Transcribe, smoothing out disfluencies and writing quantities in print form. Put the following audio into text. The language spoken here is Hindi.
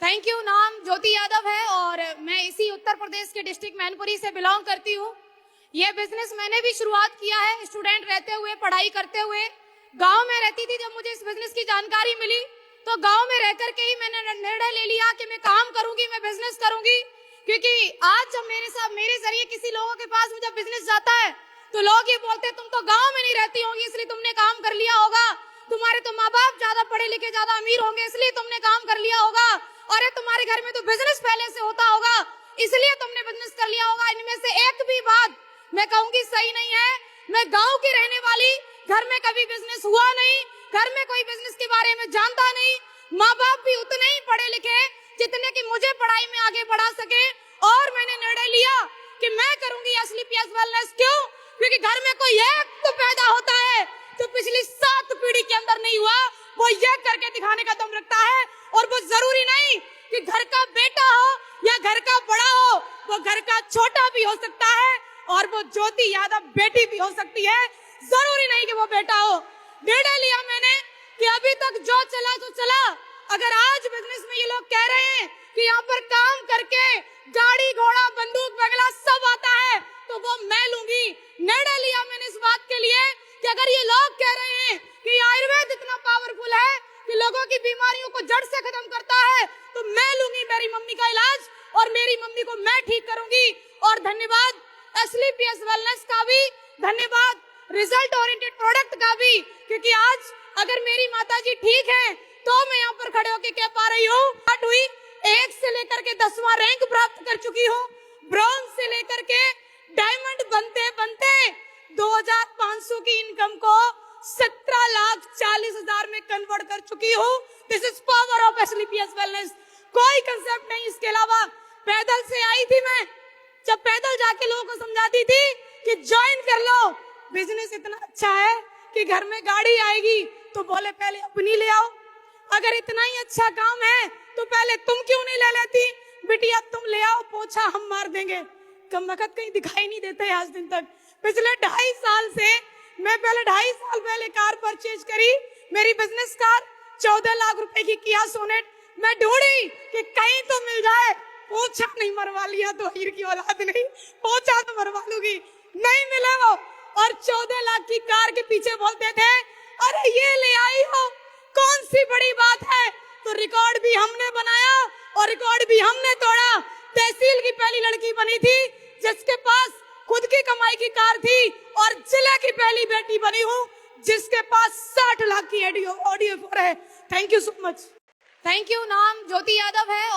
Thank you. नाम ज्योति यादव है और मैं इसी उत्तर प्रदेश के डिस्ट्रिक्ट मैनपुरी से बिलोंग करती हूँ। यह बिजनेस मैंने भी शुरुआत किया है स्टूडेंट रहते हुए, पढ़ाई करते हुए। गांव में रहती थी। जब मुझे इस बिजनेस की जानकारी मिली तो गांव में रह करके ही मैंने निर्णय ले लिया कि मैं काम करूंगी, मैं बिजनेस करूंगी। क्योंकि आज जब मेरे जरिए किसी लोगों के पास जब बिजनेस जाता है तो लोग ये बोलते हैं तुम तो गाँव में नहीं रहती होंगी इसलिए तुमने काम कर लिया होगा, तुम्हारे तो माँ बाप ज्यादा पढ़े लिखे ज्यादा अमीर होंगे इसलिए तुमने काम कर लिया होगा, अरे तुम्हारे घर में तो बिजनेस पहले से होता होगा इसलिए तुमने बिजनेस कर लिया होगा। इनमें से एक भी बात मैं कहूंगी सही नहीं है। मैं गांव की रहने वाली, घर में कभी बिजनेस हुआ नहीं, घर में कोई बिजनेस के बारे में जानता नहीं, माँ बाप भी उतने ही पढ़े लिखे जितने कि मुझे पढ़ाई में आगे बढ़ा सके। और मैंने निर्णय लिया कि मैं करूंगी एसलीपीएस वेलनेस। क्यों? क्योंकि घर में कोई एक तो पैदा होता है जो पिछली 7 पीढ़ी के अंदर नहीं हुआ, वो ये करके दिखाने का दम रखता है। और वो जरूरी नहीं कि घर का बेटा हो या घर का बड़ा हो, वो घर का छोटा भी हो सकता है और वो ज्योति यादव बेटी भी हो सकती है। जरूरी नहीं कि वो बेटा हो। निर्णय लिया मैंने कि अभी तक जो चला तो चला, अगर आज बिजनेस में ये लोग कह रहे हैं कि यहाँ पर काम करके गाड़ी घोड़ा बंदूक बगला सब आता है तो वो मैं लूंगी। निर्णय लिया मैंने इस बात के लिए कि अगर ये लोग कह रहे हैं कि आयुर्वेद इतना पावरफुल है कि लोगों की बीमारियों को जड़ से खत्म करता है तो मैं लूंगी मेरी मम्मी का इलाज और मेरी मम्मी को मैं ठीक करूंगी। और धन्यवाद एसलीपीएस वेलनेस का भी, धन्यवाद रिजल्ट ओरिएंटेड प्रोडक्ट का भी, क्योंकि आज अगर मेरी माताजी ठीक है तो मैं यहाँ पर खड़े होकर कह पा रही हूँ। हुई 1 से लेकर के 10वां रैंक प्राप्त कर चुकी हूँ। ब्रॉन्ज से लेकर के डायमंड बनते बनते 2500 की इनकम को 17,40,000 में कन्वर्ट कर चुकी हूँ। This is power of SLPS wellness. कोई कंसेप्ट नहीं इसके अलावा। पैदल से आई थी मैं, जब पैदल जाके लोगों को समझाती थी कि ज्वाइन कर लो, बिजनेस इतना अच्छा है कि घर में गाड़ी आएगी तो बोले पहले अपनी ले आओ। अगर इतना ही अच्छा काम है तो पहले तुम क्यों नहीं ले लेती? बिटिया तुम ले आओ, पोछा हम मार देंगे। कम वक्त कहीं दिखाई नहीं देते आज दिन तक। पिछले 2.5 साल से मैं पहले 2.5 साल पहले कार परचेज करी, मेरी बिजनेस कार 14 लाख रुपए की किया सोनेट। मैं ढूंढी कि कहीं तो मिल जाए, पोछा नहीं मरवा लिया तो हीर की औलाद नहीं, पोछा तो मरवा लूंगी, नहीं मिले वो। और 14 लाख की कार के पीछे बोलते थे अरे ये ले आई हो, कौन सी बड़ी बात है। तो रिकॉर्ड भी हमने बनाया और रिकॉर्ड भी हमने तोड़ा। तहसील की पहली लड़की बनी थी जिसके पास खुद की कमाई की कार थी और जिले की पहली बेटी बनी हूँ जिसके पास 60 लाख की ऑडियो 4 है। Thank you so much. Thank you. नाम ज्योति यादव है